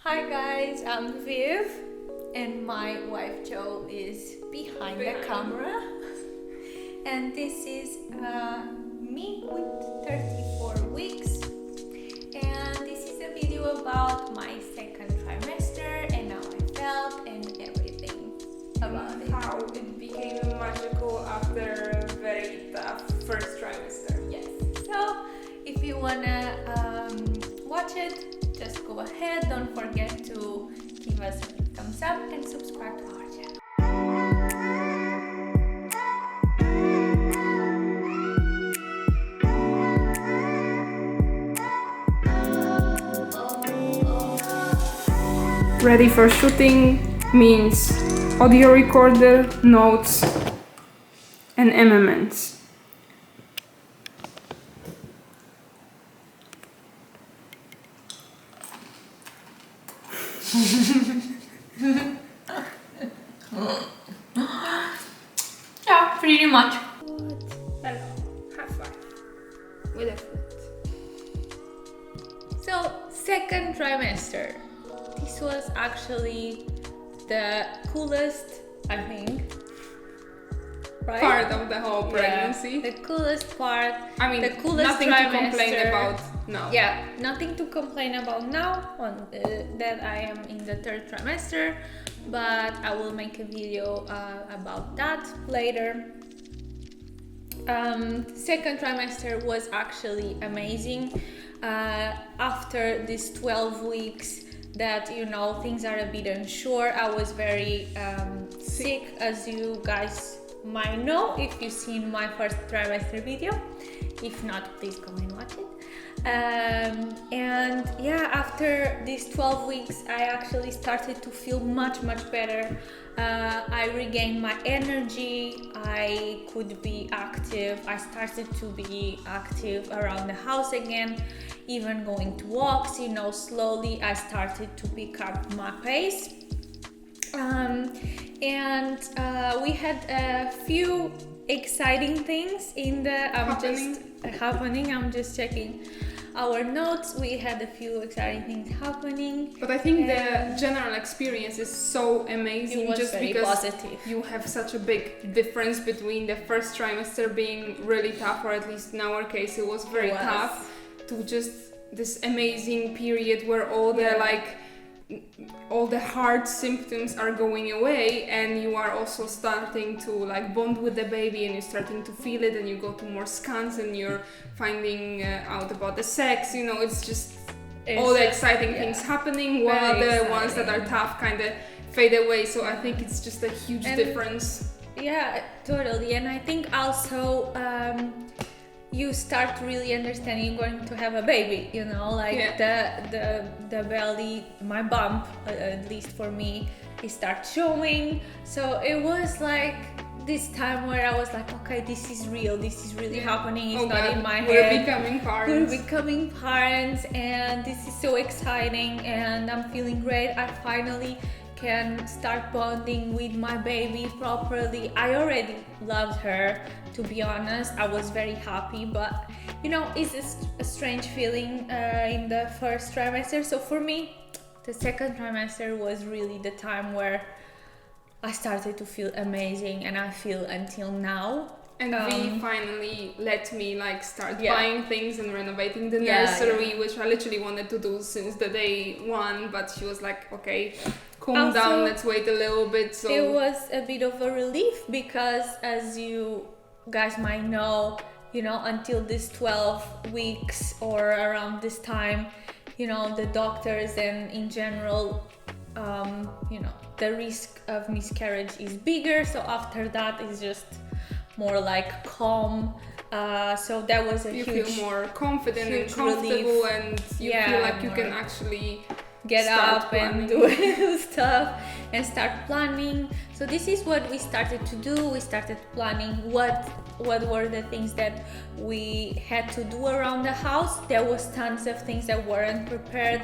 Hi guys, I'm Viv and my wife Jo is behind the camera. And this is me with 34 weeks. And this is a video about my second trimester and how I felt and everything about it. How it became magical after a very tough first trimester. Yes. So if you wanna watch it, just go ahead. Don't forget to give us a thumbs up and subscribe to our channel. Ready for shooting means audio recorder, notes, and MMNs. Yeah, pretty much. Hello, high five with a foot. So, second trimester. This was actually the coolest, I think, right? Part of the whole pregnancy. Yeah, the coolest part. I mean, the coolest nothing trimester. to complain about now. Yeah, nothing to complain about now that I am in the third trimester, but I will make a video about that later. Second trimester was actually amazing. After these 12 weeks that, you know, things are a bit unsure, I was very sick, as you guys might know if you've seen my first trimester video. If not, please go and watch it. And yeah, after these 12 weeks I actually started to feel much better. I regained my energy, I could be active, I started to be active around the house again, even going to walks, you know, slowly I started to pick up my pace. And we had a few exciting things in the happening. I'm just checking our notes. We had a few exciting things happening. But I think the general experience is so amazing, it was just very because positive. you have such a big difference between the first trimester being really tough, or at least in our case it was very tough, to just this amazing period where all the hard symptoms are going away, and you are also starting to like bond with the baby, and you're starting to feel it, and you go to more scans and you're finding out about the sex, you know, it's all the exciting things happening, while the ones that are tough kind of fade away. So I think it's just a huge difference. Yeah, totally. And I think also you start really understanding you're going to have a baby, you know, like the belly, my bump, at least for me, it starts showing. So it was like this time where I was like, okay, this is real, this is really happening, it's not in my head. We're becoming parents, and this is so exciting, and I'm feeling great. I finally can start bonding with my baby properly. I already loved her, to be honest. I was very happy, but you know, it's a strange feeling in the first trimester. So for me, the second trimester was really the time where I started to feel amazing, and I feel until now. And we finally let me like start buying things and renovating the nursery, which I literally wanted to do since the day one, but she was like, okay, calm down, let's wait a little bit. So it was a bit of a relief, because as you guys might know, you know, until this 12 weeks or around this time, you know, the doctors and in general, you know, the risk of miscarriage is bigger. So after that it's just more like calm. So that was a you huge, feel more confident and comfortable relief. And you feel like you can actually get up and do stuff and start planning. So this is what we started to do. We started planning what were the things that we had to do around the house. There was tons of things that weren't prepared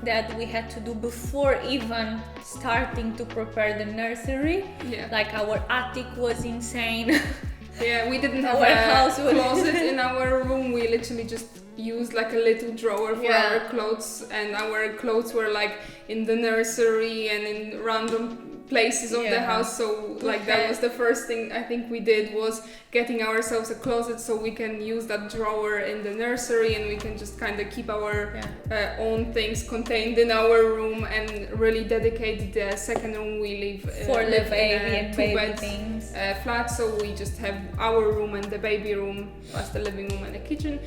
that we had to do before even starting to prepare the nursery. Like our attic was insane. Yeah, we didn't have a closet in our room. We literally just used like a little drawer for our clothes, and our clothes were like in the nursery and in random places of the house. So like that was the first thing I think we did, was getting ourselves a closet so we can use that drawer in the nursery, and we can just kind of keep our own things contained in our room, and really dedicate the second room we live for the baby in a and baby two-bed things. flat. So we just have our room and the baby room plus the living room and the kitchen.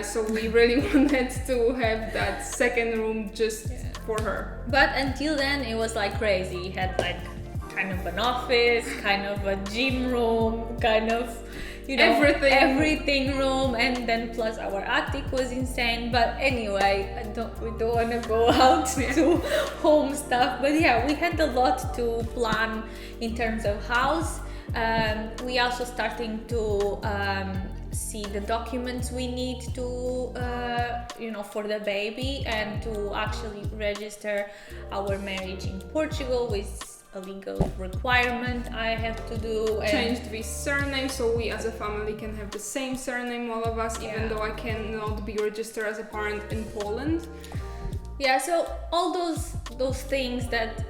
So we really wanted to have that second room just for her. But until then, it was like crazy. It had like kind of an office, kind of a gym room, kind of, you know, everything room, and then plus our attic was insane. But anyway, we don't want to go out to home stuff. But yeah, we had a lot to plan in terms of house. We also starting to see the documents we need to for the baby, and to actually register our marriage in Portugal with a legal requirement I have to do. And changed the surname so we as a family can have the same surname, all of us, even though I cannot be registered as a parent in Poland. Yeah, so all those things that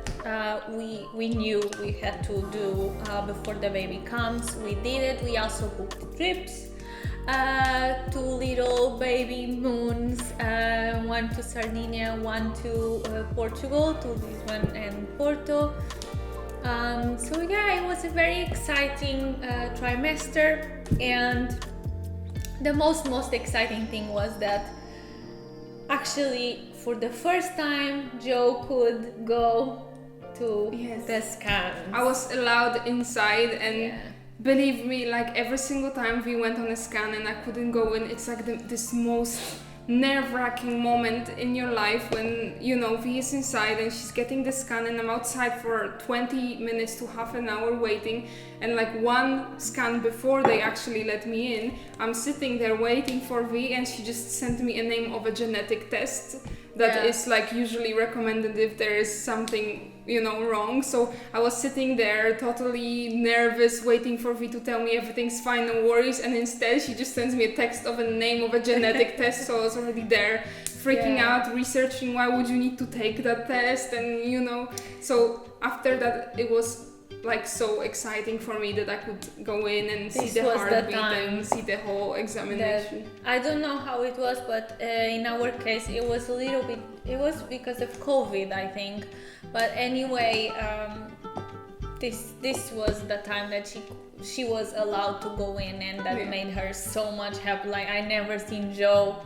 we knew we had to do before the baby comes, we did it. We also booked trips, 2 little baby moons, one to Sardinia, one to Portugal, to Lisbon and Porto. So yeah, it was a very exciting trimester, and the most exciting thing was that actually for the first time Joe could go to the scan. I was allowed inside, and believe me, like every single time we went on a scan and I couldn't go in, it's like this most nerve-wracking moment in your life when, you know, V is inside and she's getting the scan, and I'm outside for 20 minutes to half an hour waiting, and like one scan before they actually let me in, I'm sitting there waiting for V, and she just sent me a name of a genetic test that is like usually recommended if there is something, you know, wrong. So I was sitting there totally nervous waiting for V to tell me everything's fine, no worries, and instead she just sends me a text of a name of a genetic test. So I was already there freaking out, researching why would you need to take that test, and you know, so after that it was like so exciting for me that I could go in and see the heartbeat and see the whole examination. I don't know how it was, but in our case it was a little bit, it was because of COVID, I think. But anyway, this was the time that she was allowed to go in, and that made her so much happy. Like I never seen Joe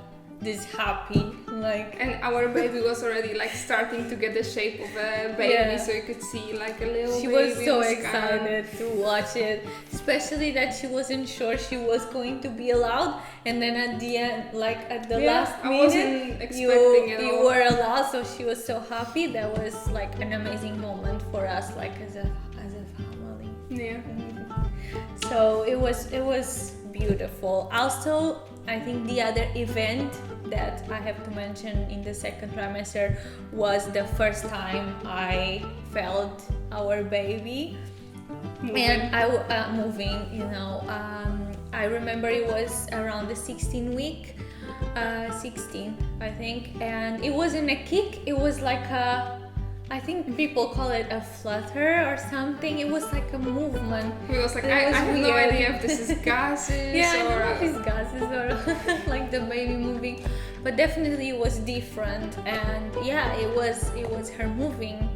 this happy, like, and our baby was already like starting to get the shape of a baby, so you could see like a little she baby. Was so excited to watch it, especially that she wasn't sure she was going to be allowed, and then at the end, like at the last minute, wasn't expecting it you were allowed, so she was so happy. That was like an amazing moment for us, like as a family. So it was beautiful. Also, I think the other event that I have to mention in the second trimester was the first time I felt our baby and I moving. You know, I remember it was around the 16 week, 16 I think, and it wasn't a kick. It was like I think people call it a flutter or something. It was like a movement. It was like, I have no idea if this is gases I don't know if it's gases or like the baby moving, but definitely it was different. And yeah, it was her moving,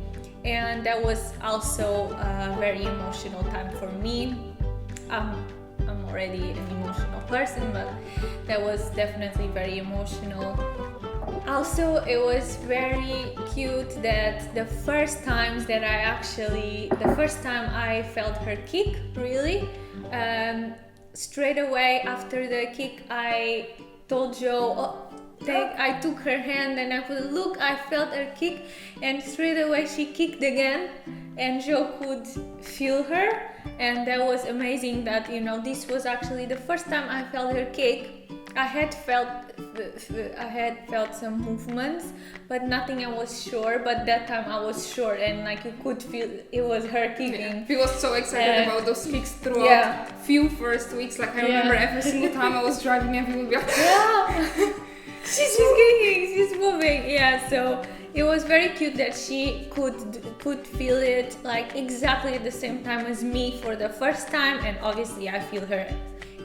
and that was also a very emotional time for me. I'm already an emotional person, but that was definitely very emotional. Also, it was very cute that the first time I felt her kick, really, straight away after the kick, I told Joe, I took her hand and I put, look, I felt her kick, and straight away she kicked again, and Joe could feel her, and that was amazing that, you know, this was actually the first time I felt her kick. I had felt some movements, but nothing I was sure, but that time I was sure, and like you could feel it was her kicking. He was so excited about those kicks throughout few first weeks. Like I remember every single time I was driving and he would be like, She's moving. Yeah, so it was very cute that she could feel it like exactly at the same time as me for the first time, and obviously I feel her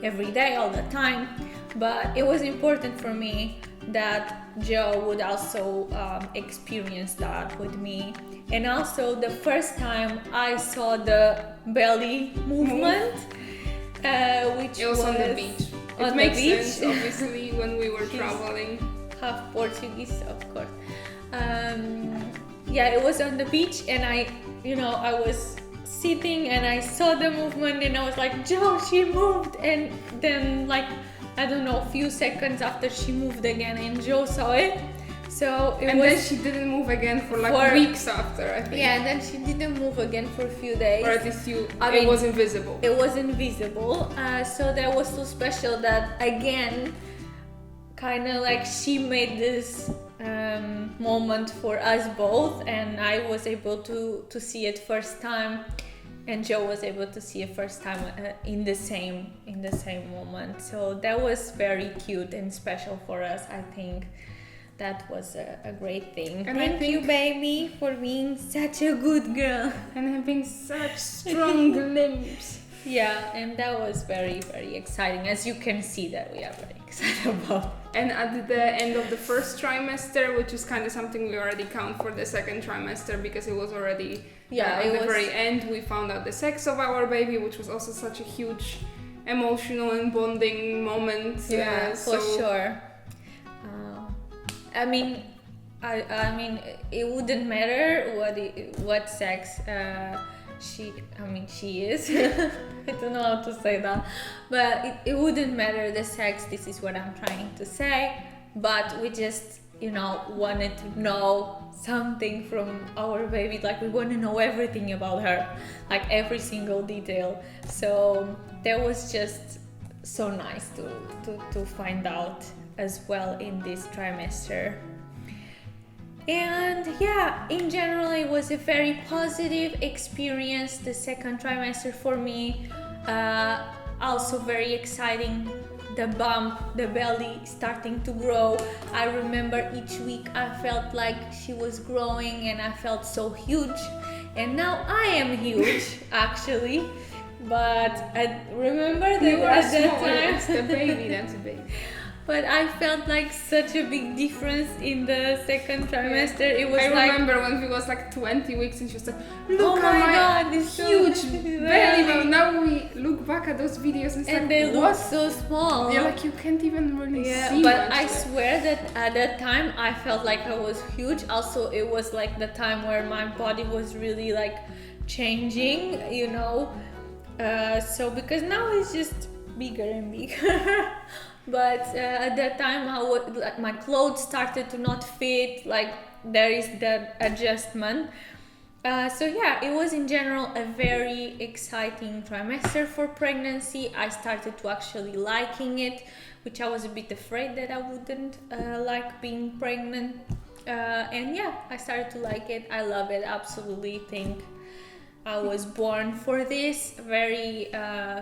every day, all the time. But it was important for me that Joe would also experience that with me. And also the first time I saw the belly movement, which It was on the beach. It makes sense, obviously, when we were traveling. Half Portuguese, of course. Yeah, it was on the beach, and I was sitting and I saw the movement, and I was like, Joe, she moved. And then, like, I don't know, a few seconds after, she moved again, and Joe saw it. So then she didn't move again for weeks after, I think. Yeah, and then she didn't move again for a few days. Or at least it was invisible. It was invisible. So that was so special that, again, kind of like she made this moment for us both, and I was able to see it first time, and Joe was able to see it first time in the same moment. So that was very cute and special for us. I think that was a great thing. And thank you, baby, for being such a good girl and having such strong limbs. Yeah, and that was very, very exciting, as you can see that we are very excited about. And at the end of the first trimester, which is kind of something we already count for the second trimester because it was already at the very end, we found out the sex of our baby, which was also such a huge emotional and bonding moment. Yeah, for sure. I mean, it wouldn't matter what sex she is. I don't know how to say that, but it wouldn't matter the sex. This is what I'm trying to say. But we just, wanted to know something from our baby. Like, we want to know everything about her, like every single detail. So that was just so nice to find out as well in this trimester. And yeah, in general, it was a very positive experience, the second trimester for me. Also very exciting, the bump, the belly starting to grow. I remember each week I felt like she was growing and I felt so huge. And now I am huge, actually. But I remember that at that time, it's the baby, that's a baby. But I felt like such a big difference in the second trimester. It was I remember when she was like 20 weeks and she was like, look, oh my god, this huge belly. But now we look back at those videos and they look so small. Yeah, like you can't even really see. But I swear that at that time I felt like I was huge. Also, it was like the time where my body was really like changing, so because now it's just bigger and bigger. But at that time, my clothes started to not fit. Like, there is that adjustment. So yeah, it was in general a very exciting trimester for pregnancy. I started to actually liking it, which I was a bit afraid that I wouldn't like being pregnant. And yeah, I started to like it. I love it. Absolutely think I was born for this. Very,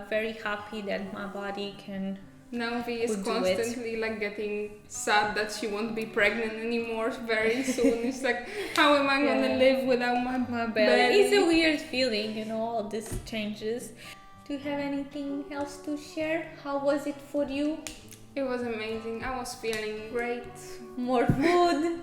very happy that my body can. Now V is constantly like getting sad that she won't be pregnant anymore very soon. It's like, how am I gonna live without my belly? It's a weird feeling, all these changes. Do you have anything else to share? How was it for you? It was amazing. I was feeling great. More food.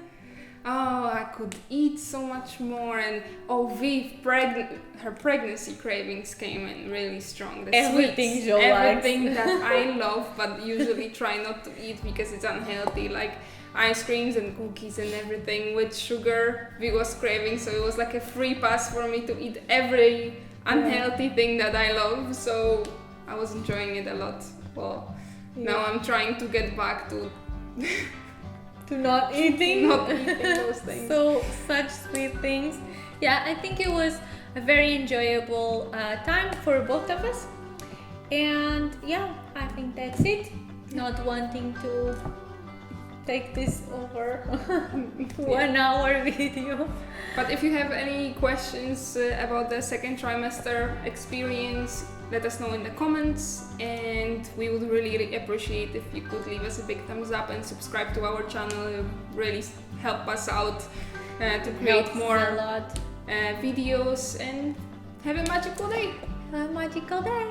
Oh, I could eat so much more, and her pregnancy cravings came in really strong. The everything sweets, everything that I love, but usually try not to eat because it's unhealthy, like ice creams and cookies and everything with sugar. We was craving, so it was like a free pass for me to eat every unhealthy thing that I love. So I was enjoying it a lot. Well, now I'm trying to get back to. To not eating those things. So such sweet things. Yeah, I think it was a very enjoyable time for both of us. And yeah, I think that's it. Not wanting to take this over 1 hour video. But if you have any questions about the second trimester experience, let us know in the comments, and we would really appreciate if you could leave us a big thumbs up and subscribe to our channel. It would really help us out to create Helps more a lot. videos, and have a magical day! Have a magical day.